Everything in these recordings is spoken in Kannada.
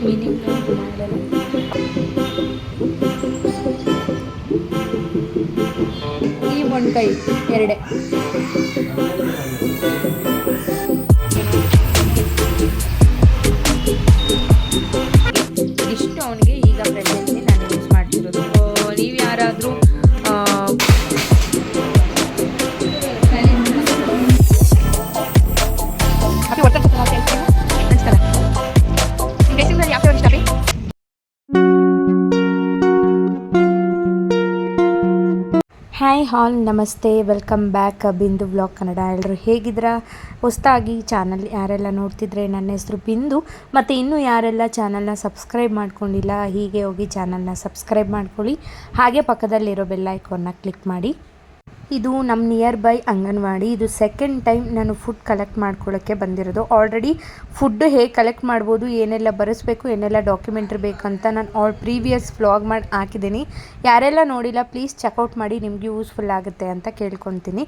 ಕ್ಲೀನಿಂಗ್ ಮಾಡಲ್ಲ. ಈ ಮೊಣ್ಕೈ ಎರಡೇ. ಇಷ್ಟು ಅವನಿಗೆ ಈಗ ಪ್ರೆಸೆಂಟ್ಲಿ ನಾನು ಯೂಸ್ ಮಾಡ್ತಿರೋದು. ನೀವು ಯಾರಾದರೂ ಹಾಯ್ ಹಾಲ್ ನಮಸ್ತೆ, ವೆಲ್ಕಮ್ ಬ್ಯಾಕ್ ಬಿಂದು ವ್ಲಾಗ್ ಕನ್ನಡ. ಎಲ್ಲರೂ ಹೇಗಿದ್ದೀರಾ? ಹೊಸದಾಗಿ ಚಾನಲ್ ಯಾರೆಲ್ಲ ನೋಡ್ತಿದ್ರೆ, ನನ್ನ ಹೆಸರು ಬಿಂದು. ಮತ್ತು ಇನ್ನೂ ಯಾರೆಲ್ಲ ಚಾನಲ್ನ ಸಬ್ಸ್ಕ್ರೈಬ್ ಮಾಡ್ಕೊಂಡಿಲ್ಲ, ಹೀಗೆ ಹೋಗಿ ಚಾನಲ್ನ ಸಬ್ಸ್ಕ್ರೈಬ್ ಮಾಡ್ಕೊಳ್ಳಿ. ಹಾಗೆ ಪಕ್ಕದಲ್ಲಿರೋ ಬೆಲ್ ಐಕಾನ್ನ ಕ್ಲಿಕ್ ಮಾಡಿ. ಇದು ನಮ್ಮ ನಿಯರ್ ಬೈ ಅಂಗನವಾಡಿ. ಇದು ಸೆಕೆಂಡ್ ಟೈಮ್ ನಾನು ಫುಡ್ ಕಲೆಕ್ಟ್ ಮಾಡ್ಕೊಳ್ಳೋಕ್ಕೆ ಬಂದಿರೋದು. ಆಲ್ರೆಡಿ ಫುಡ್ ಹೇಗೆ ಕಲೆಕ್ಟ್ ಮಾಡ್ಬೋದು, ಏನೆಲ್ಲ ಬರೆಸ್ಬೇಕು, ಏನೆಲ್ಲ ಡಾಕ್ಯುಮೆಂಟ್ರಿ ಬೇಕಂತ ನಾನು ಪ್ರೀವಿಯಸ್ ವ್ಲಾಗ್ ಮಾಡಿ ಹಾಕಿದ್ದೀನಿ. ಯಾರೆಲ್ಲ ನೋಡಿಲ್ಲ ಪ್ಲೀಸ್ ಚೆಕ್ಔಟ್ ಮಾಡಿ, ನಿಮಗೆ ಯೂಸ್ಫುಲ್ ಆಗುತ್ತೆ ಅಂತ ಕೇಳ್ಕೊತೀನಿ.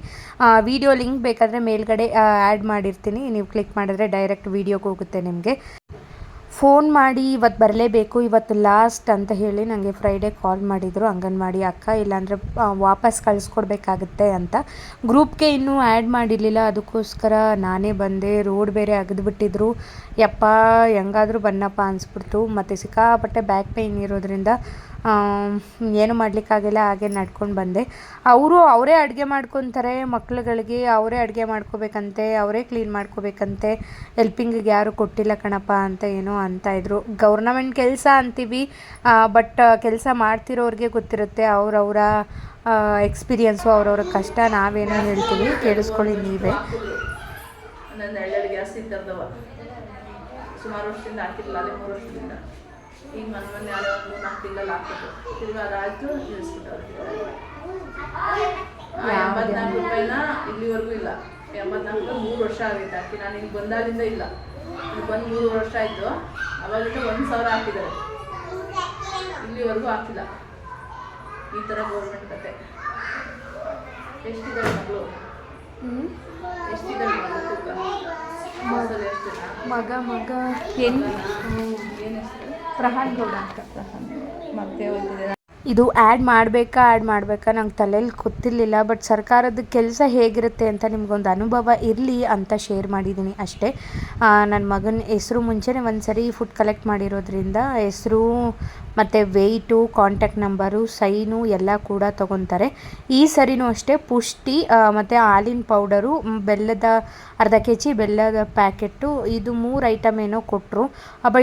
ವಿಡಿಯೋ ಲಿಂಕ್ ಬೇಕಾದರೆ ಮೇಲ್ಗಡೆ ಆ್ಯಡ್ ಮಾಡಿರ್ತೀನಿ, ನೀವು ಕ್ಲಿಕ್ ಮಾಡಿದ್ರೆ ಡೈರೆಕ್ಟ್ ವೀಡಿಯೋಗೆ ಹೋಗುತ್ತೆ ನಿಮಗೆ. ಫೋನ್ ಮಾಡಿ ಇವತ್ತು ಬರಲೇಬೇಕು, ಇವತ್ತು ಲಾಸ್ಟ್ ಅಂತ ಹೇಳಿ ನನಗೆ ಫ್ರೈಡೇ ಕಾಲ್ ಮಾಡಿದರು ಅಂಗನವಾಡಿ ಅಕ್ಕ, ಇಲ್ಲಾಂದರೆ ವಾಪಸ್ ಕಳಿಸ್ಕೊಡ್ಬೇಕಾಗುತ್ತೆ ಅಂತ. ಗ್ರೂಪ್ಗೆ ಇನ್ನೂ ಆ್ಯಡ್ ಮಾಡಿರಲಿಲ್ಲ, ಅದಕ್ಕೋಸ್ಕರ ನಾನೇ ಬಂದೆ. ರೋಡ್ ಬೇರೆ ಅಗದ್ಬಿಟ್ಟಿದ್ರು. ಯಪ್ಪ ಹೆಂಗಾದರೂ ಬನ್ನಪ್ಪ ಅನಿಸ್ಬಿಡ್ತು. ಮತ್ತು ಸಿಕ್ಕಾಪಟ್ಟೆ ಬ್ಯಾಕ್ ಪೇಯ್ನ್ ಇರೋದ್ರಿಂದ ಏನು ಮಾಡಲಿಕ್ಕಾಗಿಲ್ಲ, ಹಾಗೆ ನಡ್ಕೊಂಡು ಬಂದೆ. ಅವರೇ ಅಡುಗೆ ಮಾಡ್ಕೊತಾರೆ, ಮಕ್ಳುಗಳಿಗೆ ಅವರೇ ಅಡುಗೆ ಮಾಡ್ಕೋಬೇಕಂತೆ, ಅವರೇ ಕ್ಲೀನ್ ಮಾಡ್ಕೋಬೇಕಂತೆ, ಹೆಲ್ಪಿಂಗಿಗೆ ಯಾರು ಕೊಟ್ಟಿಲ್ಲ ಕಣಪ್ಪ ಅಂತ ಏನೋ ಅಂತಾಯಿದ್ರು. ಗೌರ್ನಮೆಂಟ್ ಕೆಲಸ ಅಂತೀವಿ, ಬಟ್ ಕೆಲಸ ಮಾಡ್ತಿರೋರಿಗೆ ಗೊತ್ತಿರುತ್ತೆ ಅವರವರ ಎಕ್ಸ್ಪೀರಿಯನ್ಸು, ಅವರವ್ರ ಕಷ್ಟ. ನಾವೇನೋ ಹೇಳ್ತೀವಿ, ಕೇಳಿಸ್ಕೊಳ್ಳಿ ನೀವೇ. ಸುಮಾರು ವರ್ಷದಿಂದ ಹಾಕಿರಲಿಲ್ಲ, ಅದೇ 3 ವರ್ಷದಿಂದ. ಈಗ ಮೊನ್ನೆ ಯಾರೋ 4 ತಿಂಗಳಲ್ಲಿ ಹಾಕಿದ್ರು, ತಿರ್ಗಿ ಅದಾಯ್ತು ನಿಲ್ಲಿಸ್ಬಿಟ್ಟವ್ರು. 84 ರೂಪಾಯಿನ ಇಲ್ಲಿವರೆಗೂ ಇಲ್ಲ. 84 ರೂಪಾಯಿ 3 ವರ್ಷ ಆಗೈತೆ ಹಾಕಿ. ನಾನು ಇಲ್ಲಿ ಬಂದಾಗಿಂದ ಇಲ್ಲ, ಇಲ್ಲಿ ಬಂದು 3 ವರ್ಷ ಆಯಿತು. ಅವಾಗಿಂದ 1,000 ಹಾಕಿದ್ದಾರೆ, ಇಲ್ಲಿವರೆಗೂ ಹಾಕಿಲ್ಲ. ಈ ಥರ ಗೌರ್ಮೆಂಟ್ ಕತೆ. ಎಷ್ಟಿದ್ದಾರೆ ಮಗಳು? ಎಷ್ಟಿದ್ದಾರೆ ಮಗಳು ತೂಕ? ಮಗ ಏನು ಪ್ರಹಾನ್ ಗೌಡ ಅಂತ. ಮತ್ತೆ ಇದು ಆ್ಯಡ್ ಮಾಡಬೇಕಾ ನಂಗೆ ತಲೆಯಲ್ಲಿ ಗೊತ್ತಿರಲಿಲ್ಲ. ಬಟ್ ಸರ್ಕಾರದ ಕೆಲಸ ಹೇಗಿರುತ್ತೆ ಅಂತ ನಿಮ್ಗೊಂದು ಅನುಭವ ಇರಲಿ ಅಂತ ಶೇರ್ ಮಾಡಿದ್ದೀನಿ ಅಷ್ಟೇ. ನನ್ನ ಮಗನ ಹೆಸರು ಮುಂಚೆನೇ ಒಂದು ಸರಿ ಫುಡ್ ಕಲೆಕ್ಟ್ ಮಾಡಿರೋದ್ರಿಂದ ಹೆಸರು ಮತ್ತು ವೆಯ್ಟು, ಕಾಂಟ್ಯಾಕ್ಟ್ ನಂಬರು, ಸೈನು ಎಲ್ಲ ಕೂಡ ತೊಗೊತಾರೆ. ಈ ಸರಿನೂ ಅಷ್ಟೇ ಪುಷ್ಟಿ ಮತ್ತು ಹಾಲಿನ ಪೌಡರು, ಬೆಲ್ಲದ ಅರ್ಧ kg ಬೆಲ್ಲದ ಪ್ಯಾಕೆಟು, ಇದು 3 ಐಟಮ್ ಏನೋ ಕೊಟ್ಟರು.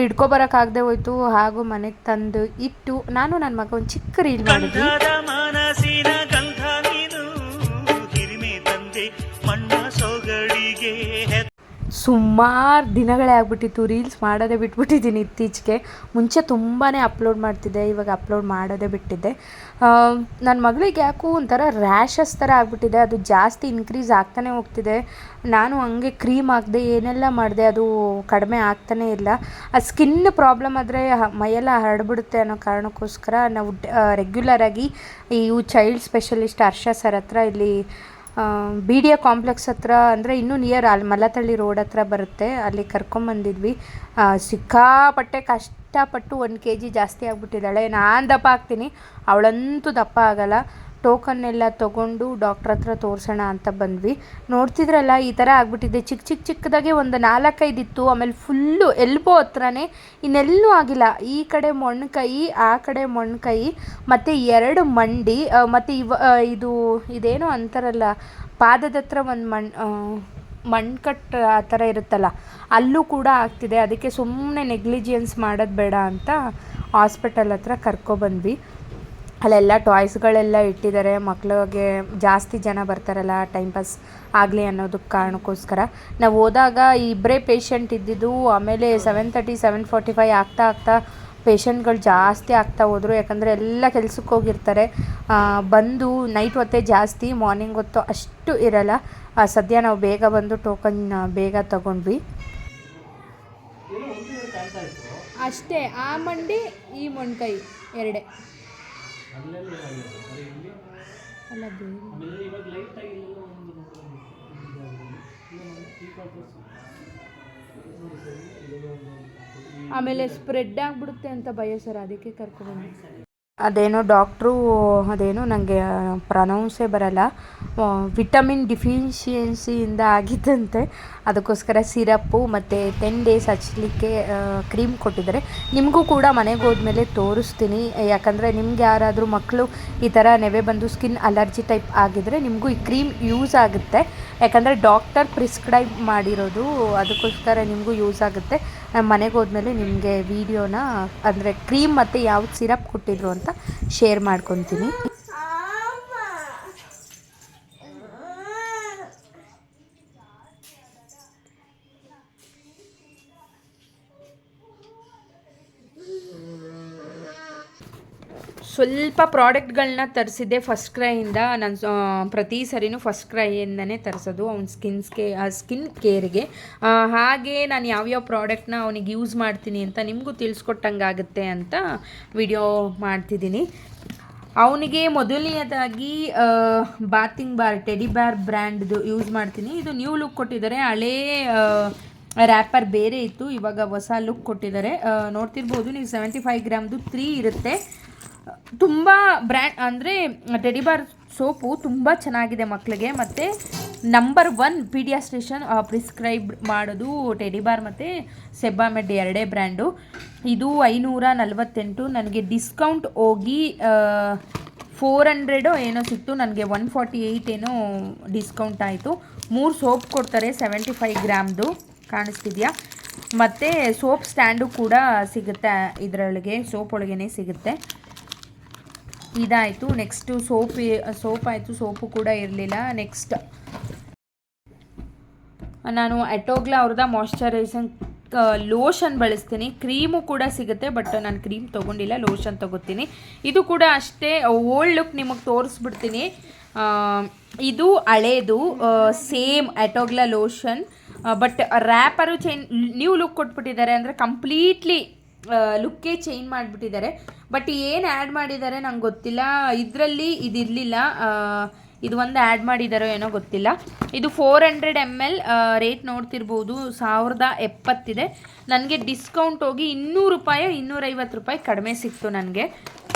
ಹಿಡ್ಕೊಬರೋಕ್ಕಾಗದೆ ಹೋಯ್ತು. ಹಾಗೂ ಮನೆಗೆ ತಂದು ಇಟ್ಟು ನಾನು ನನ್ನ ಮಗ ಒಂದು ಚಿಕ್ಕ ರೀಲ್ ಮಾಡಿದ್ವಿ. ಸುಮಾರು ದಿನಗಳೇ ಆಗ್ಬಿಟ್ಟಿತ್ತು, ರೀಲ್ಸ್ ಮಾಡೋದೇ ಬಿಟ್ಬಿಟ್ಟಿದ್ದೀನಿ ಇತ್ತೀಚೆಗೆ. ಮುಂಚೆ ತುಂಬಾ ಅಪ್ಲೋಡ್ ಮಾಡ್ತಿದ್ದೆ, ಇವಾಗ ಅಪ್ಲೋಡ್ ಮಾಡೋದೇ ಬಿಟ್ಟಿದ್ದೆ. ನನ್ನ ಮಗಳಿಗೆ ಯಾಕೋ ಒಂಥರ ರ್ಯಾಷಸ್ ಥರ ಆಗಿಬಿಟ್ಟಿದೆ, ಅದು ಜಾಸ್ತಿ ಇನ್ಕ್ರೀಸ್ ಆಗ್ತಾನೆ ಹೋಗ್ತಿದೆ. ನಾನು ಹಂಗೆ ಕ್ರೀಮ್ ಹಾಕಿದೆ, ಏನೆಲ್ಲ ಮಾಡಿದೆ, ಅದು ಕಡಿಮೆ ಆಗ್ತಾನೇ ಇಲ್ಲ. ಆ ಸ್ಕಿನ್ ಪ್ರಾಬ್ಲಮ್ ಆದರೆ ಮೈಯೆಲ್ಲ ಹರಡ್ಬಿಡುತ್ತೆ ಅನ್ನೋ ಕಾರಣಕ್ಕೋಸ್ಕರ ನಾವು ರೆಗ್ಯುಲರಾಗಿ ಈ ಚೈಲ್ಡ್ ಸ್ಪೆಷಲಿಸ್ಟ್ ಹರ್ಷ ಸರ್ ಹತ್ರ ಇಲ್ಲಿ BDA ಕಾಂಪ್ಲೆಕ್ಸ್ ಹತ್ರ, ಅಂದರೆ ಇನ್ನೂ ನಿಯರ್ ಅಲ್ಲಿ ಮಲ್ಲತಳ್ಳಿ ರೋಡ್ ಹತ್ರ ಬರುತ್ತೆ, ಅಲ್ಲಿ ಕರ್ಕೊಂಬಂದಿದ್ವಿ. ಸಿಕ್ಕಾಪಟ್ಟೆ ಕಷ್ಟಪಟ್ಟು 1 kg ಜಾಸ್ತಿ ಆಗಿಬಿಟ್ಟಿದ್ದಾಳೆ. ನಾನು ದಪ್ಪ ಆಗ್ತೀನಿ, ಅವಳಂತೂ ದಪ್ಪ ಆಗಲ್ಲ. ಟೋಕನ್ ಎಲ್ಲ ತೊಗೊಂಡು ಡಾಕ್ಟ್ರ್ ಹತ್ರ ತೋರಿಸೋಣ ಅಂತ ಬಂದ್ವಿ. ನೋಡ್ತಿದ್ರಲ್ಲ ಈ ಥರ ಆಗಿಬಿಟ್ಟಿದೆ. ಚಿಕ್ಕದಾಗೆ ಒಂದು 4-5 ಇತ್ತು, ಆಮೇಲೆ ಫುಲ್ಲು ಎಲ್ಬೋ ಹತ್ರನೇ, ಇನ್ನೆಲ್ಲೂ ಆಗಿಲ್ಲ. ಈ ಕಡೆ ಮೊಣ್ಕೈ, ಆ ಕಡೆ ಮೊಣ್ಕೈ, ಮತ್ತು 2 ಮಂಡಿ, ಮತ್ತು ಇದೇನೋ ಅಂತಾರಲ್ಲ ಪಾದದ ಹತ್ರ ಒಂದು ಮಣ್ಕಟ್ಟು ಆ ಥರ ಇರುತ್ತಲ್ಲ, ಅಲ್ಲೂ ಕೂಡ ಆಗ್ತಿದೆ. ಅದಕ್ಕೆ ಸುಮ್ಮನೆ ನೆಗ್ಲಿಜಿಯನ್ಸ್ ಮಾಡೋದು ಬೇಡ ಅಂತ ಹಾಸ್ಪಿಟಲ್ ಹತ್ರ ಕರ್ಕೊಬಂದ್ವಿ. ಅಲ್ಲೆಲ್ಲ ಟಾಯ್ಸ್ಗಳೆಲ್ಲ ಇಟ್ಟಿದ್ದಾರೆ, ಮಕ್ಳಿಗೆ ಜಾಸ್ತಿ ಜನ ಬರ್ತಾರಲ್ಲ ಟೈಮ್ ಪಾಸ್ ಆಗಲಿ ಅನ್ನೋದಕ್ಕೆ ಕಾರಣಕ್ಕೋಸ್ಕರ. ನಾವು ಹೋದಾಗ ಇಬ್ಬರೇ ಪೇಷಂಟ್ ಇದ್ದಿದ್ದು, ಆಮೇಲೆ 7:30 7:45 ಆಗ್ತಾ ಪೇಷಂಟ್ಗಳು ಜಾಸ್ತಿ ಆಗ್ತಾ ಹೋದರು. ಯಾಕಂದರೆ ಎಲ್ಲ ಕೆಲ್ಸಕ್ಕೆ ಹೋಗಿರ್ತಾರೆ. ಬಂದು ನೈಟ್ ಹೊತ್ತೇ ಜಾಸ್ತಿ, ಮಾರ್ನಿಂಗ್ ಹೊತ್ತು ಅಷ್ಟು ಇರಲ್ಲ. ಸದ್ಯ ನಾವು ಬೇಗ ಬಂದು ಟೋಕನ್ ಬೇಗ ತಗೊಂಡ್ವಿ ಅಷ್ಟೇ. ಆ ಮಂಡಿ ಈ ಮೊಣ್ಕೈ ಎರಡೇ ಅಲ್ಲ ಬೇರೆ. ಆಮೇಲೆ ಸ್ಪ್ರೆಡ್ ಆಗಿಬಿಡುತ್ತೆ ಅಂತ ಭಯ ಸರ್, ಅದಕ್ಕೆ ಕರ್ಕೊಂಡ್ಬಂದು. ಅದೇನೋ ಡಾಕ್ಟ್ರು ಅದೇನೋ ನನಗೆ ಪ್ರನೌನ್ಸೇ ಬರಲ್ಲ, ವಿಟಮಿನ್ ಡಿಫಿಷಿಯನ್ಸಿಯಿಂದ ಆಗಿದ್ದಂತೆ. ಅದಕ್ಕೋಸ್ಕರ ಸಿರಪ್ಪು ಮತ್ತು 10 ಡೇಸ್ ಹಚ್ಚಲಿಕ್ಕೆ ಕ್ರೀಮ್ ಕೊಟ್ಟಿದ್ದಾರೆ. ನಿಮಗೂ ಕೂಡ ಮನೆಗೆ ಹೋದ್ಮೇಲೆ ತೋರಿಸ್ತೀನಿ, ಯಾಕಂದರೆ ನಿಮ್ಗೆ ಯಾರಾದರೂ ಮಕ್ಕಳು ಈ ಥರ ನೆವೆ ಬಂದು ಸ್ಕಿನ್ ಅಲರ್ಜಿ ಟೈಪ್ ಆಗಿದ್ದರೆ ನಿಮಗೂ ಈ ಕ್ರೀಮ್ ಯೂಸ್ ಆಗುತ್ತೆ. ಯಾಕಂದರೆ ಡಾಕ್ಟರ್ ಪ್ರಿಸ್ಕ್ರೈಬ್ ಮಾಡಿರೋದು, ಅದಕ್ಕೋಸ್ಕರ ನಿಮಗೂ ಯೂಸ್ ಆಗುತ್ತೆ. ನಾನು ಮನೆಗೆ ಹೋದ್ಮೇಲೆ ನಿಮಗೆ ವೀಡಿಯೋನ ಅಂದರೆ ಕ್ರೀಮ್ ಮತ್ತು ಯಾವ್ದು ಸಿರಪ್ ಕೊಟ್ಟಿದ್ರು ಅಂತ ಶೇರ್ ಮಾಡ್ಕೊತೀನಿ. ಸ್ವಲ್ಪ ಪ್ರಾಡಕ್ಟ್ಗಳನ್ನ ತರಿಸಿದ್ದೆ ಫಸ್ಟ್ ಕ್ರೈಯಿಂದ. ನಾನು ಪ್ರತಿ ಸರಿನೂ ಫಸ್ಟ್ ಕ್ರೈಯಿಂದನೇ ತರಿಸೋದು ಅವ್ನ ಸ್ಕಿನ್ ಕೇರ್ಗೆ. ಹಾಗೆ ನಾನು ಯಾವ್ಯಾವ ಪ್ರಾಡಕ್ಟ್ನ ಅವನಿಗೆ ಯೂಸ್ ಮಾಡ್ತೀನಿ ಅಂತ ನಿಮಗೂ ತಿಳಿಸ್ಕೊಟ್ಟಂಗಾಗುತ್ತೆ ಅಂತ ವಿಡಿಯೋ ಮಾಡ್ತಿದ್ದೀನಿ. ಅವನಿಗೆ ಮೊದಲನೇದಾಗಿ ಬಾತಿಂಗ್ ಬಾರ್ ಟೆಡಿ ಬಾರ್ ಬ್ರ್ಯಾಂಡ್ದು ಯೂಸ್ ಮಾಡ್ತೀನಿ. ಇದು ನ್ಯೂ ಲುಕ್ ಕೊಟ್ಟಿದ್ದಾರೆ, ಹಳೇ ರ್ಯಾಪರ್ ಬೇರೆ ಇತ್ತು, ಇವಾಗ ಹೊಸ ಲುಕ್ ಕೊಟ್ಟಿದ್ದಾರೆ. ನೋಡ್ತಿರ್ಬೋದು ನೀವು, 75 ಗ್ರಾಮ್ದು 3 ಇರುತ್ತೆ. ತುಂಬ ಬ್ರ್ಯಾಂಡ್ ಅಂದರೆ ಟೆಡಿ ಬಾರ್ ಸೋಪು ತುಂಬ ಚೆನ್ನಾಗಿದೆ ಮಕ್ಕಳಿಗೆ. ಮತ್ತು ನಂಬರ್ 1 ಪೀಡಿಯಾಸ್ಟ್ರಿಷನ್ ಪ್ರಿಸ್ಕ್ರೈಬ್ ಮಾಡೋದು ಟೆಡಿ ಬಾರ್ ಮತ್ತು ಸೆಬಾಮೆಡ್ ಎರಡೇ ಬ್ರ್ಯಾಂಡು. ಇದು 548, ನನಗೆ ಡಿಸ್ಕೌಂಟ್ ಹೋಗಿ 400 ಏನೋ ಸಿಕ್ತು, ನನಗೆ 148 ಏನೋ ಡಿಸ್ಕೌಂಟ್ ಆಯಿತು. 3 ಸೋಪ್ ಕೊಡ್ತಾರೆ 75 ಗ್ರಾಮ್ದು, ಕಾಣಿಸ್ತಿದೆಯಾ? ಮತ್ತು ಸೋಪ್ ಸ್ಟ್ಯಾಂಡು ಕೂಡ ಸಿಗುತ್ತೆ ಇದರೊಳಗೆ, ಸೋಪ್ ಒಳಗೇ ಸಿಗುತ್ತೆ. ಇದಾಯಿತು. ನೆಕ್ಸ್ಟು ಸೋಪ್ ಆಯಿತು, ಸೋಪು ಕೂಡ ಇರಲಿಲ್ಲ. ನೆಕ್ಸ್ಟ್ ನಾನು ಅಟೋಗ್ಲಾ ಅವ್ರದ್ದು ಮಾಯ್ಶ್ಚರೈಸಿಂಗ್ ಲೋಷನ್ ಬಳಸ್ತೀನಿ. ಕ್ರೀಮು ಕೂಡ ಸಿಗುತ್ತೆ, ಬಟ್ ನಾನು ಕ್ರೀಮ್ ತೊಗೊಂಡಿಲ್ಲ, ಲೋಷನ್ ತೊಗೋತೀನಿ. ಇದು ಕೂಡ ಅಷ್ಟೇ ಓಲ್ಡ್ ಲುಕ್ ನಿಮಗೆ ತೋರಿಸ್ಬಿಡ್ತೀನಿ. ಇದು ಹಳೇದು same Atogla lotion, but wrapper new look ಕೊಟ್ಬಿಟ್ಟಿದ್ದಾರೆ. ಅಂದರೆ ಕಂಪ್ಲೀಟ್ಲಿ ಲುಕ್ಕೇ ಚೇಂಜ್ ಮಾಡಿಬಿಟ್ಟಿದ್ದಾರೆ. ಬಟ್ ಏನು ಆ್ಯಡ್ ಮಾಡಿದ್ದಾರೆ ನಂಗೆ ಗೊತ್ತಿಲ್ಲ. ಇದರಲ್ಲಿ ಇದಿರಲಿಲ್ಲ, ಇದು ಒಂದು ಆ್ಯಡ್ ಮಾಡಿದ್ದಾರೋ ಏನೋ ಗೊತ್ತಿಲ್ಲ. ಇದು 400 ml, ರೇಟ್ ನೋಡ್ತಿರ್ಬೋದು 1070 ಇದೆ. ನನಗೆ ಡಿಸ್ಕೌಂಟ್ ಹೋಗಿ 200 ರೂಪಾಯಿ 250 ರೂಪಾಯಿ ಕಡಿಮೆ ಸಿಕ್ತು ನನಗೆ.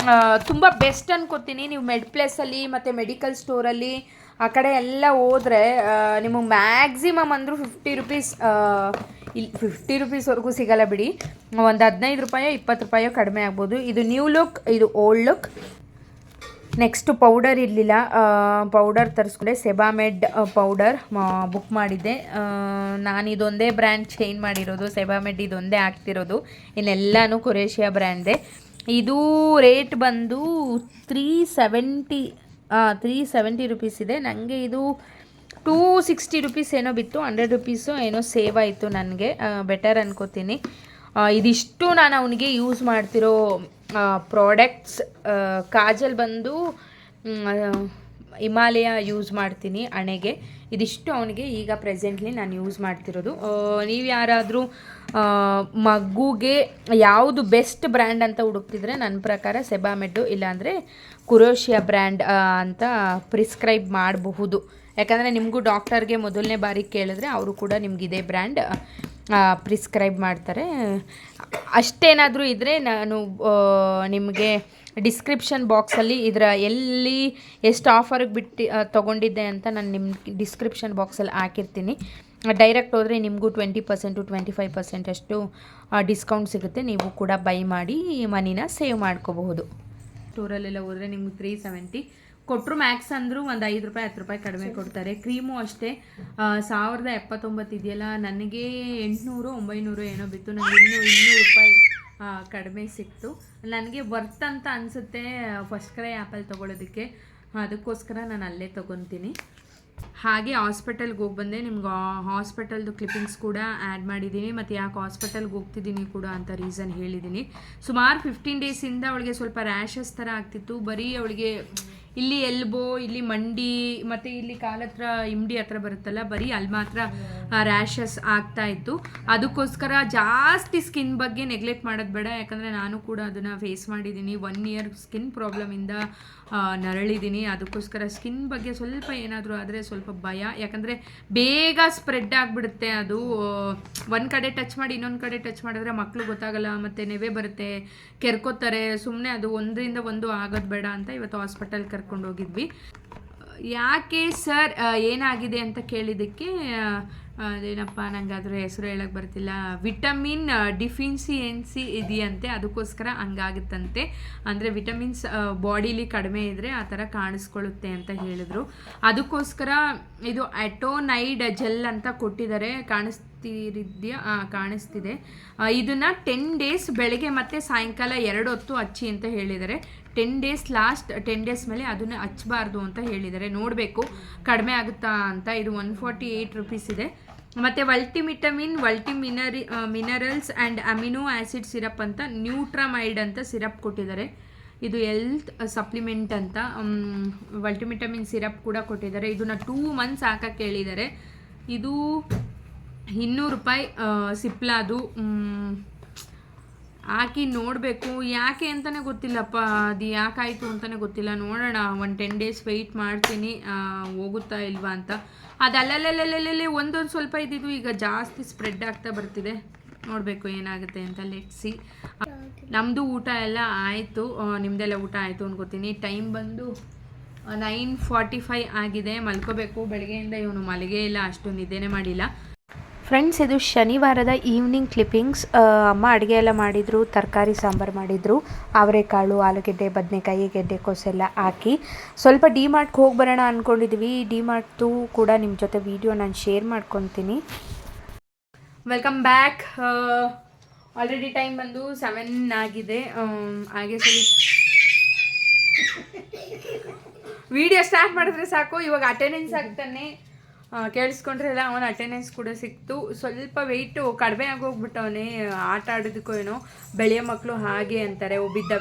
ತುಂಬ ಬೆಸ್ಟ್ ಅನ್ಕೋತೀನಿ. ನೀವು ಮೆಡ್ ಪ್ಲೇಸಲ್ಲಿ ಮತ್ತು ಮೆಡಿಕಲ್ ಸ್ಟೋರಲ್ಲಿ ಆ ಕಡೆ ಎಲ್ಲ ಹೋದರೆ ನಿಮಗೆ ಮ್ಯಾಕ್ಸಿಮಮ್ ಅಂದರೂ 50 ರುಪೀಸ್, ಇಲ್ಲಿ 50 ರುಪೀಸ್ವರೆಗೂ ಸಿಗಲ್ಲ ಬಿಡಿ, ಒಂದು 15 ರೂಪಾಯೋ 20 ರೂಪಾಯೋ ಕಡಿಮೆ ಆಗ್ಬೋದು. ಇದು ನ್ಯೂ ಲುಕ್, ಇದು ಓಲ್ಡ್ ಲುಕ್. ನೆಕ್ಸ್ಟು ಪೌಡರ್ ಇರಲಿಲ್ಲ, ಪೌಡರ್ ತರಿಸ್ಕೊಂಡೆ. ಸೆಬಾಮೆಡ್ ಪೌಡರ್ ಬುಕ್ ಮಾಡಿದ್ದೆ. ನಾನು ಇದೊಂದೇ ಬ್ರ್ಯಾಂಡ್ ಚೇಂಜ್ ಮಾಡಿರೋದು, ಸೆಬಾಮೆಡ್ ಇದೊಂದೇ ಆಗ್ತಿರೋದು, ಇನ್ನೆಲ್ಲನೂ ಕೊರೇಷಿಯಾ ಬ್ರ್ಯಾಂಡ್ದೆ. ಇದು ರೇಟ್ ಬಂದು 370 ರುಪೀಸ್ ಇದೆ. ನನಗೆ ಇದು 260 ರುಪೀಸ್ ಏನೋ ಬಿತ್ತು, 100 ರುಪೀಸು ಏನೋ ಸೇವ್ ಆಯಿತು ನನಗೆ, ಬೆಟರ್ ಅನ್ಕೋತೀನಿ. ಇದಿಷ್ಟು ನಾನು ಅವನಿಗೆ ಯೂಸ್ ಮಾಡ್ತಿರೋ ಪ್ರಾಡಕ್ಟ್ಸ್. ಕಾಜಲ್ ಬಂದು ಹಿಮಾಲಯ ಯೂಸ್ ಮಾಡ್ತೀನಿ ಹಣೆಗೆ. ಇದಿಷ್ಟು ಅವನಿಗೆ ಈಗ ಪ್ರೆಸೆಂಟ್ಲಿ ನಾನು ಯೂಸ್ ಮಾಡ್ತಿರೋದು. ನೀವು ಯಾರಾದರೂ ಮಗುಗೆ ಯಾವುದು ಬೆಸ್ಟ್ ಬ್ರ್ಯಾಂಡ್ ಅಂತ ಹುಡುಕ್ತಿದ್ರೆ ನನ್ನ ಪ್ರಕಾರ ಸೆಬಾಮೆಡ್ಡು ಇಲ್ಲಾಂದರೆ ಕೊರೇಷಿಯಾ ಬ್ರ್ಯಾಂಡ್ ಅಂತ ಪ್ರಿಸ್ಕ್ರೈಬ್ ಮಾಡಬಹುದು. ಯಾಕಂದರೆ ನಿಮಗೂ ಡಾಕ್ಟರ್ಗೆ ಮೊದಲನೇ ಬಾರಿ ಕೇಳಿದ್ರೆ ಅವರು ಕೂಡ ನಿಮ್ಗೆ ಇದೇ ಬ್ರ್ಯಾಂಡ್ ಪ್ರಿಸ್ಕ್ರೈಬ್ ಮಾಡ್ತಾರೆ. ಅಷ್ಟೇನಾದರೂ ಇದ್ದರೆ ನಾನು ನಿಮಗೆ ಡಿಸ್ಕ್ರಿಪ್ಷನ್ ಬಾಕ್ಸಲ್ಲಿ ಇದರ ಎಲ್ಲಿ ಎಷ್ಟು ಆಫರ್ಗೆ ಬಿಟ್ಟು ತೊಗೊಂಡಿದ್ದೆ ಅಂತ ನಾನು ನಿಮ್ಮ ಡಿಸ್ಕ್ರಿಪ್ಷನ್ ಬಾಕ್ಸಲ್ಲಿ ಹಾಕಿರ್ತೀನಿ. ಡೈರೆಕ್ಟ್ ಹೋದರೆ ನಿಮಗೂ 20% to 25% ಅಷ್ಟು ಡಿಸ್ಕೌಂಟ್ ಸಿಗುತ್ತೆ. ನೀವು ಕೂಡ ಬೈ ಮಾಡಿ ಮನಿನ ಸೇವ್ ಮಾಡ್ಕೋಬಹುದು. ಸ್ಟೋರಲ್ಲೆಲ್ಲ ಹೋದರೆ ನಿಮ್ಗೆ 370 ಕೊಟ್ಟರು, ಮ್ಯಾಕ್ಸ್ ಅಂದರೂ ಒಂದು 5 ರೂಪಾಯಿ 10 ರೂಪಾಯಿ ಕಡಿಮೆ ಕೊಡ್ತಾರೆ. ಕ್ರೀಮು ಅಷ್ಟೇ 1079 ಇದೆಯಲ್ಲ, ನನಗೆ 800 900 ಏನೋ ಬಿತ್ತು. ನನಗೆ ಇನ್ನೂ 200 ರೂಪಾಯಿ ಕಡಿಮೆ ಸಿಕ್ತು. ನನಗೆ ವರ್ತ್ ಅಂತ ಅನಿಸುತ್ತೆ ಫಸ್ಟ್ ಕ್ರೈ ಆ್ಯಪಲ್ಲಿ ತೊಗೊಳೋದಕ್ಕೆ, ಅದಕ್ಕೋಸ್ಕರ ನಾನು ಅಲ್ಲೇ ತೊಗೊತೀನಿ. ಹಾಗೆ ಹಾಸ್ಪಿಟಲ್ಗೆ ಹೋಗಿ ಬಂದೆ. ನಿಮ್ಗೆ ಹಾಸ್ಪಿಟಲ್ದು ಕ್ಲಿಪ್ಪಿಂಗ್ಸ್ ಕೂಡ ಆ್ಯಡ್ ಮಾಡಿದ್ದೀನಿ, ಮತ್ತು ಯಾಕೆ ಹಾಸ್ಪಿಟಲ್ಗೆ ಹೋಗ್ತಿದ್ದೀನಿ ಕೂಡ ಅಂತ ರೀಸನ್ ಹೇಳಿದ್ದೀನಿ. ಸುಮಾರು 15 ಡೇಸಿಂದ ಅವಳಿಗೆ ಸ್ವಲ್ಪ ರ್ಯಾಷಸ್ ಥರ ಆಗ್ತಿತ್ತು. ಬರೀ ಅವಳಿಗೆ ಇಲ್ಲಿ ಎಲ್ಬೋ, ಇಲ್ಲಿ ಮಂಡಿ ಮತ್ತು ಇಲ್ಲಿ ಕಾಲತ್ರ ಇಂಡಿ ಹತ್ರ ಬರುತ್ತಲ್ಲ, ಬರೀ ಅಲ್ಲಿ ಮಾತ್ರ ರ್ಯಾಷಸ್ ಆಗ್ತಾ ಇತ್ತು. ಅದಕ್ಕೋಸ್ಕರ ಜಾಸ್ತಿ ಸ್ಕಿನ್ ಬಗ್ಗೆ ನೆಗ್ಲೆಕ್ಟ್ ಮಾಡೋದು ಬೇಡ, ಯಾಕಂದರೆ ನಾನು ಕೂಡ ಅದನ್ನು ಫೇಸ್ ಮಾಡಿದ್ದೀನಿ. 1 ಇಯರ್ ಸ್ಕಿನ್ ಪ್ರಾಬ್ಲಮಿಂದ ನರಳಿದ್ದೀನಿ. ಅದಕ್ಕೋಸ್ಕರ ಸ್ಕಿನ್ ಬಗ್ಗೆ ಸ್ವಲ್ಪ ಏನಾದರೂ ಆದರೆ ಸ್ವಲ್ಪ ಭಯ, ಯಾಕಂದರೆ ಬೇಗ ಸ್ಪ್ರೆಡ್ ಆಗಿಬಿಡುತ್ತೆ. ಅದು ಒಂದು ಕಡೆ ಟಚ್ ಮಾಡಿ ಇನ್ನೊಂದು ಕಡೆ ಟಚ್ ಮಾಡಿದ್ರೆ ಮಕ್ಕಳು ಗೊತ್ತಾಗಲ್ಲ, ಮತ್ತು ನೆವೆ ಬರುತ್ತೆ, ಕೆರ್ಕೋತಾರೆ. ಸುಮ್ಮನೆ ಅದು ಒಂದರಿಂದ ಒಂದು ಆಗೋದು ಬೇಡ ಅಂತ ಇವತ್ತು ಹಾಸ್ಪಿಟಲ್ ಕರ್ಕೊಂಡು ಹೋಗಿದ್ವಿ. ಯಾಕೆ ಸರ್ ಏನಾಗಿದೆ ಅಂತ ಕೇಳಿದ್ದಕ್ಕೆ ಅದೇನಪ್ಪ ನಂಗೆ ಅದರ ಹೆಸರು ಹೇಳಕ್ಕೆ ಬರ್ತಿಲ್ಲ, ವಿಟಮಿನ್ ಡಿಫಿನ್ಸಿಯೆನ್ಸಿ ಇದೆಯಂತೆ, ಅದಕ್ಕೋಸ್ಕರ ಹಂಗಾಗುತ್ತಂತೆ. ಅಂದರೆ ವಿಟಮಿನ್ಸ್ ಬಾಡಿಲಿ ಕಡಿಮೆ ಇದ್ದರೆ ಆ ಥರ ಕಾಣಿಸ್ಕೊಳ್ಳುತ್ತೆ ಅಂತ ಹೇಳಿದರು. ಅದಕ್ಕೋಸ್ಕರ ಇದು ಅಟೋನೈಡ್ ಜೆಲ್ ಅಂತ ಕೊಟ್ಟಿದ್ದಾರೆ, ಕಾಣಿಸ್ತಿದೆ. ಇದನ್ನು 10 ಡೇಸ್ ಬೆಳಗ್ಗೆ ಮತ್ತು ಸಾಯಂಕಾಲ 2 ಹೊತ್ತು ಹಚ್ಚಿ ಅಂತ ಹೇಳಿದ್ದಾರೆ. 10 ಡೇಸ್ ಲಾಸ್ಟ್ 10 ಡೇಸ್ ಮೇಲೆ ಅದನ್ನು ಹಚ್ಚಬಾರ್ದು ಅಂತ ಹೇಳಿದ್ದಾರೆ. ನೋಡಬೇಕು ಕಡಿಮೆ ಆಗುತ್ತಾ ಅಂತ. ಇದು 148 ರುಪೀಸ್ ಇದೆ. ಮತ್ತು minerals and amino acid syrup ಅಂತ ನ್ಯೂಟ್ರಮೈಡ್ ಅಂತ ಸಿರಪ್ ಕೊಟ್ಟಿದ್ದಾರೆ. ಇದು ಹೆಲ್ತ್ ಸಪ್ಲಿಮೆಂಟ್ ಅಂತ ಮಲ್ಟಿವಿಟಮಿನ್ ಸಿರಪ್ ಕೂಡ ಕೊಟ್ಟಿದ್ದಾರೆ. ಇದನ್ನು 2 ಮಂತ್ಸ್ ಹಾಕಕ್ಕೆ ಹೇಳಿದ್ದಾರೆ. ಇದು 200 ರೂಪಾಯಿ ಸಿಪ್ಲಾದು. ಹಾಕಿ ನೋಡಬೇಕು, ಯಾಕೆ ಅಂತಲೇ ಗೊತ್ತಿಲ್ಲಪ್ಪ, ಅದು ಯಾಕಾಯಿತು ಅಂತಲೇ ಗೊತ್ತಿಲ್ಲ. ನೋಡೋಣ, 10 ಡೇಸ್ ವೆಯ್ಟ್ ಮಾಡ್ತೀನಿ ಹೋಗುತ್ತಾ ಇಲ್ವಾ ಅಂತ. ಅದು ಅಲ್ಲಲ್ಲೇ ಒಂದೊಂದು ಸ್ವಲ್ಪ ಇದ್ದಿದ್ದು ಈಗ ಜಾಸ್ತಿ ಸ್ಪ್ರೆಡ್ ಆಗ್ತಾ ಬರ್ತಿದೆ. ನೋಡಬೇಕು ಏನಾಗುತ್ತೆ ಅಂತ. ಲೆಟ್ಸಿ. ನಮ್ಮದು ಊಟ ಎಲ್ಲ ಆಯಿತು, ನಿಮ್ಮದೆಲ್ಲ ಊಟ ಆಯಿತು ಅನ್ಕೋತೀನಿ. ಟೈಮ್ ಬಂದು 9:45 ಆಗಿದೆ. ಮಲ್ಕೋಬೇಕು. ಬೆಳಗ್ಗೆಯಿಂದ ಇವನು ಮಲಗೇ ಇಲ್ಲ, ಅಷ್ಟು ನಿದ್ದೆನೇ ಮಾಡಿಲ್ಲ. ಫ್ರೆಂಡ್ಸ್, ಇದು ಶನಿವಾರದ ಈವ್ನಿಂಗ್ ಕ್ಲಿಪ್ಪಿಂಗ್ಸ್. ಅಮ್ಮ ಅಡುಗೆ ಎಲ್ಲ ಮಾಡಿದರು, ತರಕಾರಿ ಸಾಂಬಾರು ಮಾಡಿದರು. ಅವರೆಕಾಳು, ಆಲೂಗೆಡ್ಡೆ, ಬದನೆಕಾಯಿ, ಗೆಡ್ಡೆಕೋಸೆಲ್ಲ ಹಾಕಿ ಸ್ವಲ್ಪ ಡಿಮಾರ್ಟ್ಗೆ ಹೋಗಿ ಬರೋಣ ಅಂದ್ಕೊಂಡಿದ್ವಿ. ಡಿಮಾರ್ಟ್ದು ಕೂಡ ನಿಮ್ಮ ಜೊತೆ ವಿಡಿಯೋ ನಾನು ಶೇರ್ ಮಾಡ್ಕೊತೀನಿ. Welcome back. ಆಲ್ರೆಡಿ ಟೈಮ್ ಬಂದು 7 ಆಗಿದೆ. ಹಾಗೆ ವಿಡಿಯೋ ಸ್ಟಾರ್ಟ್ ಮಾಡಿದ್ರೆ ಸಾಕು, ಇವಾಗ ಅಟೆಂಡೆನ್ಸ್ ಆಗ್ತಾನೆ. ಕೇಳಿಸ್ಕೊಂಡ್ರೆಲ್ಲ ಅವನ ಅಟೆಂಡೆನ್ಸ್ ಕೂಡ ಸಿಕ್ತು. ಸ್ವಲ್ಪ ವೆಯ್ಟು ಕಡಿಮೆ ಆಗೋಗ್ಬಿಟ್ಟವನೇ, ಆಟ ಆಡೋದಕ್ಕೂ ಏನೋ. ಬೆಳೆಯೋ ಮಕ್ಕಳು ಹಾಗೆ ಅಂತಾರೆ, ಬಿದ್ದ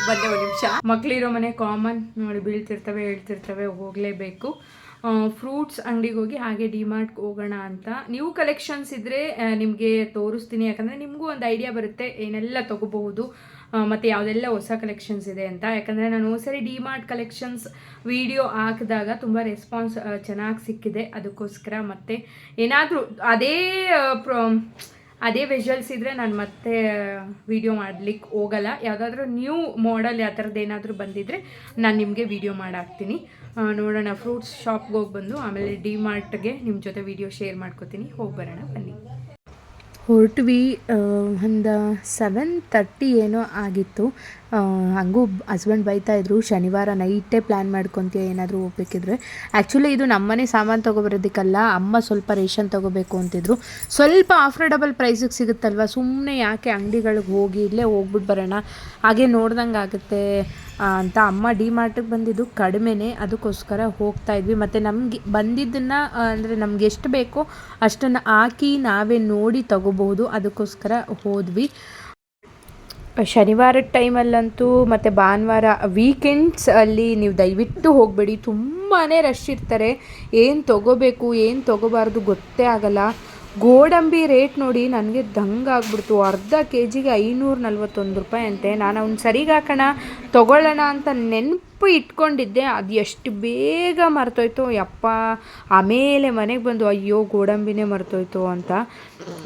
ಬಂದೆ 1 ನಿಮಿಷ. ಮಕ್ಕಳಿರೋ ಮನೆ ಕಾಮನ್ ನೋಡಿ, ಬೀಳ್ತಿರ್ತವೆ ಹೇಳ್ತಿರ್ತವೆ, ಹೋಗಲೇಬೇಕು. ಫ್ರೂಟ್ಸ್ ಅಂಗಡಿಗೆ ಹೋಗಿ ಹಾಗೆ ಡಿಮಾರ್ಟ್ಗೆ ಹೋಗೋಣ ಅಂತ. ನ್ಯೂ ಕಲೆಕ್ಷನ್ಸ್ ಇದ್ದರೆ ನಿಮಗೆ ತೋರಿಸ್ತೀನಿ, ಯಾಕಂದರೆ ನಿಮಗೂ ಒಂದು ಐಡಿಯಾ ಬರುತ್ತೆ ಏನೆಲ್ಲ ತೊಗೋಬಹುದು ಮತ್ತು ಯಾವುದೆಲ್ಲ ಹೊಸ ಕಲೆಕ್ಷನ್ಸ್ ಇದೆ ಅಂತ. ಯಾಕಂದರೆ ನಾನು ಸರಿ ಡಿಮಾರ್ಟ್ ಕಲೆಕ್ಷನ್ಸ್ ವಿಡಿಯೋ ಹಾಕಿದಾಗ ತುಂಬ ರೆಸ್ಪಾನ್ಸ್ ಚೆನ್ನಾಗಿ ಸಿಕ್ಕಿದೆ. ಅದಕ್ಕೋಸ್ಕರ ಮತ್ತೆ ಏನಾದರೂ ಅದೇ ವಿಜುವಲ್ಸ್ ಇದ್ದರೆ ನಾನು ಮತ್ತೆ ವಿಡಿಯೋ ಮಾಡಲಿಕ್ಕೆ ಹೋಗಲ್ಲ. ಯಾವುದಾದ್ರೂ ನ್ಯೂ ಮಾಡೆಲ್ ಯಾವ ಥರದ್ದು ಏನಾದರೂ ಬಂದಿದ್ದರೆ ನಾನು ನಿಮಗೆ ವಿಡಿಯೋ ಮಾಡಾಕ್ತೀನಿ. ನೋಡೋಣ. ಫ್ರೂಟ್ಸ್ ಶಾಪ್ಗೆ ಹೋಗಿ ಬಂದು ಆಮೇಲೆ ಡಿಮಾರ್ಟ್ಗೆ ನಿಮ್ಮ ಜೊತೆ ವಿಡಿಯೋ ಶೇರ್ ಮಾಡ್ಕೋತೀನಿ. ಹೋಗಿ ಬರೋಣ ಬನ್ನಿ. ಹೊರಟ್ವಿ. ಒಂದು 7:30 ಏನೋ ಆಗಿತ್ತು. ಹಂಗೂ ಹಸ್ಬೆಂಡ್ ಬೈತಾಯಿದ್ರು, ಶನಿವಾರ ನೈಟೇ ಪ್ಲ್ಯಾನ್ ಮಾಡ್ಕೊತೀಯ ಏನಾದರೂ ಹೋಗ್ಬೇಕಿದ್ರೆ. ಆ್ಯಕ್ಚುಲಿ ಇದು ನಮ್ಮನೆ ಸಾಮಾನು ತೊಗೊಬರೋದಕ್ಕಲ್ಲ, ಅಮ್ಮ ಸ್ವಲ್ಪ ರೇಷನ್ ತೊಗೋಬೇಕು ಅಂತಿದ್ರು. ಸ್ವಲ್ಪ ಆಫರ್ಡಬಲ್ ಪ್ರೈಸಿಗೆ ಸಿಗುತ್ತಲ್ವ, ಸುಮ್ಮನೆ ಯಾಕೆ ಅಂಗಡಿಗಳಿಗೆ ಹೋಗಿ ಇಲ್ಲೇ ಹೋಗ್ಬಿಟ್ಟು ಬರೋಣ, ಹಾಗೆ ನೋಡ್ದಂಗೆ ಆಗುತ್ತೆ ಅಂತ ಅಮ್ಮ ಡಿಮಾರ್ಟಿಗೆ ಬಂದಿದ್ದು ಕಡಿಮೆನೇ. ಅದಕ್ಕೋಸ್ಕರ ಹೋಗ್ತಾ ಇದ್ವಿ. ಮತ್ತು ನಮಗೆ ಬಂದಿದ್ದನ್ನು ಅಂದರೆ ನಮ್ಗೆ ಎಷ್ಟು ಬೇಕೋ ಅಷ್ಟನ್ನು ಹಾಕಿ ನಾವೇ ನೋಡಿ ತಗೋಬಹುದು. ಅದಕ್ಕೋಸ್ಕರ ಹೋದ್ವಿ. ಶನಿವಾರದ ಟೈಮಲ್ಲಂತೂ ಮತ್ತು ಭಾನುವಾರ ವೀಕೆಂಡ್ಸ್ ಅಲ್ಲಿ ನೀವು ದಯವಿಟ್ಟು ಹೋಗಬೇಡಿ, ತುಂಬಾ ರಶ್ ಇರ್ತಾರೆ. ಏನು ತೊಗೋಬೇಕು ಏನು ತೊಗೋಬಾರ್ದು ಗೊತ್ತೇ ಆಗಲ್ಲ. ಗೋಡಂಬಿ ರೇಟ್ ನೋಡಿ ನನಗೆ ದಂಗಾಗ್ಬಿಡ್ತು. ಅರ್ಧ ಕೆಜಿಗೆ 541 ರೂಪಾಯಿ ಅಂತೆ. ನಾನು ಅವ್ನು ಸರಿಗೆ ಹಾಕೋಣ ತೊಗೊಳ್ಳೋಣ ಅಂತ ನೆನಪು ಇಟ್ಕೊಂಡಿದ್ದೆ, ಅದು ಎಷ್ಟು ಬೇಗ ಮರ್ತೋಯ್ತು ಯಪ್ಪ. ಆಮೇಲೆ ಮನೆಗೆ ಬಂದು ಅಯ್ಯೋ ಗೋಡಂಬಿನೇ ಮರ್ತೋಯ್ತು ಅಂತ.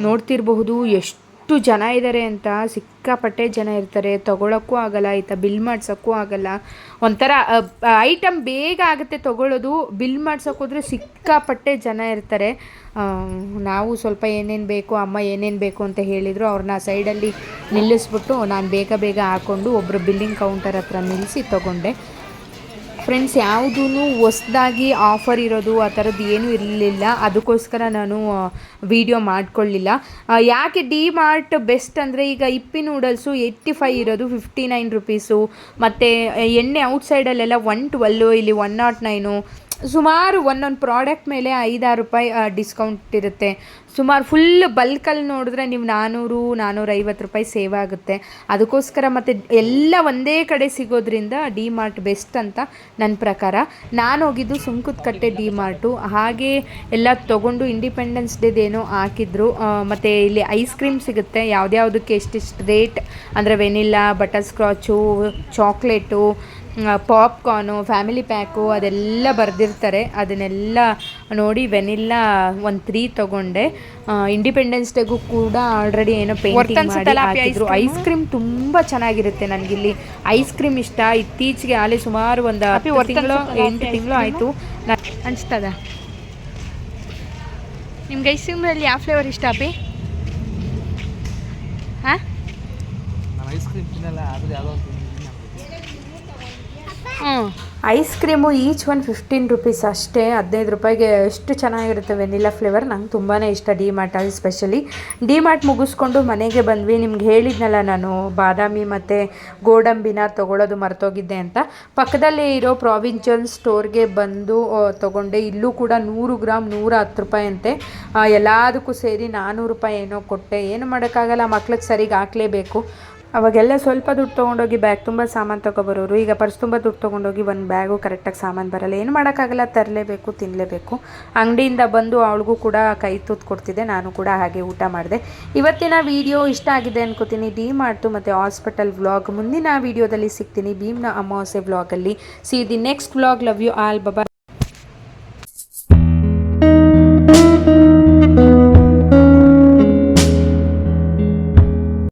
ನೋಡ್ತಿರಬಹುದು ಎಷ್ಟು ಜನ ಇದ್ದಾರೆ ಅಂತ. ಸಿಕ್ಕಾಪಟ್ಟೆ ಜನ ಇರ್ತಾರೆ, ತೊಗೊಳಕ್ಕೂ ಆಗಲ್ಲ, ಬಿಲ್ ಮಾಡ್ಸೋಕ್ಕೂ ಆಗಲ್ಲ. ಒಂಥರ ಐಟಮ್ ಬೇಗ ಆಗುತ್ತೆ ತೊಗೊಳ್ಳೋದು, ಬಿಲ್ ಮಾಡ್ಸೋಕೆ ಹೋದರೆ ಸಿಕ್ಕಾಪಟ್ಟೆ ಜನ ಇರ್ತಾರೆ. ನಾವು ಸ್ವಲ್ಪ ಏನೇನು ಬೇಕು, ಅಮ್ಮ ಏನೇನು ಬೇಕು ಅಂತ ಹೇಳಿದರು, ಅವ್ರನ್ನ ಸೈಡಲ್ಲಿ ನಿಲ್ಲಿಸ್ಬಿಟ್ಟು ನಾನು ಬೇಗ ಹಾಕ್ಕೊಂಡು ಒಬ್ಬರು ಬಿಲ್ಲಿಂಗ್ ಕೌಂಟರ್ ಹತ್ರ ನಿಲ್ಲಿಸಿ ತೊಗೊಂಡೆ. ಫ್ರೆಂಡ್ಸ್, ಯಾವುದೂ ಹೊಸ್ದಾಗಿ ಆಫರ್ ಇರೋದು ಆ ಥರದ್ದು ಏನೂ ಇರಲಿಲ್ಲ. ಅದಕ್ಕೋಸ್ಕರ ನಾನು ವಿಡಿಯೋ ಮಾಡ್ಕೊಳ್ಳಿಲ್ಲ. ಯಾಕೆ ಡಿಮಾರ್ಟ್ ಬೆಸ್ಟ್ ಅಂದರೆ, ಈಗ ಇಪ್ಪಿ ನೂಡಲ್ಸು 85 ಇರೋದು 59 ರುಪೀಸು. ಮತ್ತು ಎಣ್ಣೆ ಔಟ್ಸೈಡಲ್ಲೆಲ್ಲ 112, ಇಲ್ಲಿ 109. ಸುಮಾರು ಒಂದೊಂದು ಪ್ರಾಡಕ್ಟ್ ಮೇಲೆ 5-6 ರೂಪಾಯಿ ಡಿಸ್ಕೌಂಟ್ ಇರುತ್ತೆ. ಸುಮಾರು ಫುಲ್ ಬಲ್ಕಲ್ಲಿ ನೋಡಿದ್ರೆ ನೀವು 400-450 ರೂಪಾಯಿ ಸೇವ್ ಆಗುತ್ತೆ. ಅದಕ್ಕೋಸ್ಕರ ಮತ್ತು ಎಲ್ಲ ಒಂದೇ ಕಡೆ ಸಿಗೋದ್ರಿಂದ ಡಿ ಮಾರ್ಟ್ ಬೆಸ್ಟ್ ಅಂತ ನನ್ನ ಪ್ರಕಾರ. ನಾನು ಹೋಗಿದ್ದು ಸುಂಕದಕಟ್ಟೆ ಡಿ ಮಾರ್ಟು. ಹಾಗೆ ಎಲ್ಲ ತೊಗೊಂಡು ಇಂಡಿಪೆಂಡೆನ್ಸ್ ಡೇದೇನೋ ಹಾಕಿದ್ರು. ಮತ್ತು ಇಲ್ಲಿ ಐಸ್ ಕ್ರೀಮ್ ಸಿಗುತ್ತೆ, ಯಾವುದ್ಯಾವುದಕ್ಕೆ ಎಷ್ಟೆಷ್ಟು ರೇಟ್ ಅಂದರೆ vanilla, butter scotch, chocolate, ಪಾಪ್ಕಾರ್ನು, family pack ಅದೆಲ್ಲ ಬರೆದಿರ್ತಾರೆ. ಅದನ್ನೆಲ್ಲ ನೋಡಿ ವೆನಿಲ್ಲಾ ಒಂದು 3 ತೊಗೊಂಡೆ. ಇಂಡಿಪೆಂಡೆನ್ಸ್ ಡೇಗೂ ಕೂಡ ಆಲ್ರೆಡಿ ಏನೋ ಪೇಂಟಿಂಗ್ ಮಾಡಿ ಹಾಕಿದ್ರು. ಐಸ್ ಕ್ರೀಮ್ ತುಂಬ ಚೆನ್ನಾಗಿರುತ್ತೆ. ನನಗಿಲ್ಲಿ ಐಸ್ ಕ್ರೀಮ್ ಇಷ್ಟ. ಇತ್ತೀಚೆಗೆ ಆಲೆ ಸುಮಾರು ಒಂದು 8 ತಿಂಗಳು ಆಯಿತು ಅನಿಸ್ತದ. ನಿಮ್ಗೆ ಐಸ್ ಕ್ರೀಮಲ್ಲಿ ಯಾವ ಫ್ಲೇವರ್ ಇಷ್ಟ ಅಪ್ಪಿ? ಹಾಂ, ಐಸ್ ಕ್ರೀಮ್ ತಿನ್ನಲ್ಲ, ಆದರೆ ಯಾವುದೋ ಒಂದು ಐಸ್ ಕ್ರೀಮು ಈಚ್ ಒಂದು 15 ರೂಪೀಸ್ ಅಷ್ಟೇ. 15 ರೂಪಾಯಿಗೆ ಎಷ್ಟು ಚೆನ್ನಾಗಿರುತ್ತೆ ವೆನಿಲಾ ಫ್ಲೇವರ್. ನಂಗೆ ತುಂಬಾ ಇಷ್ಟ ಡಿ ಮಾರ್ಟಲ್ಲಿ. ಸ್ಪೆಷಲಿ ಡಿ ಮಾರ್ಟ್ ಮುಗಿಸ್ಕೊಂಡು ಮನೆಗೆ ಬಂದ್ವಿ. ನಿಮ್ಗೆ ಹೇಳಿದ್ನಲ್ಲ ನಾನು ಬಾದಾಮಿ ಮತ್ತು ಗೋಡಂಬಿನ ತೊಗೊಳೋದು ಮರ್ತೋಗಿದ್ದೆ ಅಂತ. ಪಕ್ಕದಲ್ಲೇ ಇರೋ ಪ್ರಾವಿನ್ಷಿಯಲ್ ಸ್ಟೋರ್ಗೆ ಬಂದು ತೊಗೊಂಡೆ. ಇಲ್ಲೂ ಕೂಡ 100 ಗ್ರಾಮ್ 110 ರೂಪಾಯಿ ಅಂತೆ. ಎಲ್ಲದಕ್ಕೂ ಸೇರಿ 400 ರೂಪಾಯಿ ಏನೋ ಕೊಟ್ಟೆ. ಏನು ಮಾಡೋಕ್ಕಾಗಲ್ಲ, ಮಕ್ಳಿಗೆ ಸರಿಗೆ ಹಾಕಲೇಬೇಕು. ಅವಾಗೆಲ್ಲ ಸ್ವಲ್ಪ ದುಡ್ಡು ತೊಗೊಂಡೋಗಿ ಬ್ಯಾಗ್ ತುಂಬ ಸಾಮಾನು ತೊಗೊಬರೋರು. ಈಗ ಪರ್ಸ್ ತುಂಬ ದುಡ್ಡು ತೊಗೊಂಡೋಗಿ ಒಂದು ಬ್ಯಾಗು ಕರೆಕ್ಟಾಗಿ ಸಾಮಾನು ಬರಲ್ಲ. ಏನು ಮಾಡೋಕ್ಕಾಗಲ್ಲ, ತರಲೇಬೇಕು, ತಿನ್ನಲೇಬೇಕು. ಅಂಗಡಿಯಿಂದ ಬಂದು ಅವಳಿಗೂ ಕೂಡ ಕೈ ತೂತು ಕೊಡ್ತಿದ್ದೆ. ನಾನು ಕೂಡ ಹಾಗೆ ಊಟ ಮಾಡಿದೆ. ಇವತ್ತಿನ ವಿಡಿಯೋ ಇಷ್ಟ ಆಗಿದೆ ಅನ್ಕೋತೀನಿ. ಡಿ ಮಾರ್ಟು ಮತ್ತು ಹಾಸ್ಪಿಟಲ್ ವ್ಲಾಗ್ ಮುಂದಿನ ವಿಡಿಯೋದಲ್ಲಿ ಸಿಗ್ತೀನಿ. ಭೀಮ್ನ ಅಮಾವಾಸ್ಯೆ ವ್ಲಾಗಲ್ಲಿ. See the next vlog. Love you all. Bye.